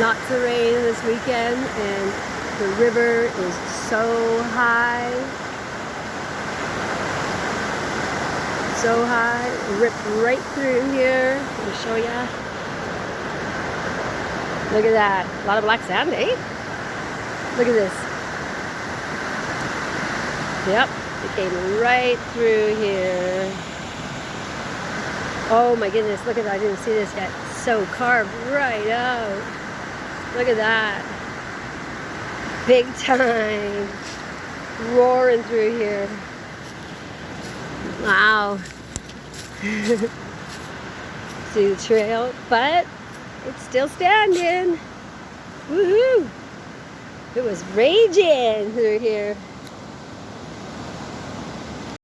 Lots of rain this weekend and the river is so high. So high. It ripped right through here. Let me show ya. Look at that. A lot of black sand, eh? Look at this. Yep. It came right through here. Oh my goodness. Look at that. I didn't see this yet. So carved right out. Look at that. Big time. Roaring through here. Wow. See the trail, but it's still standing. Woohoo! It was raging through here.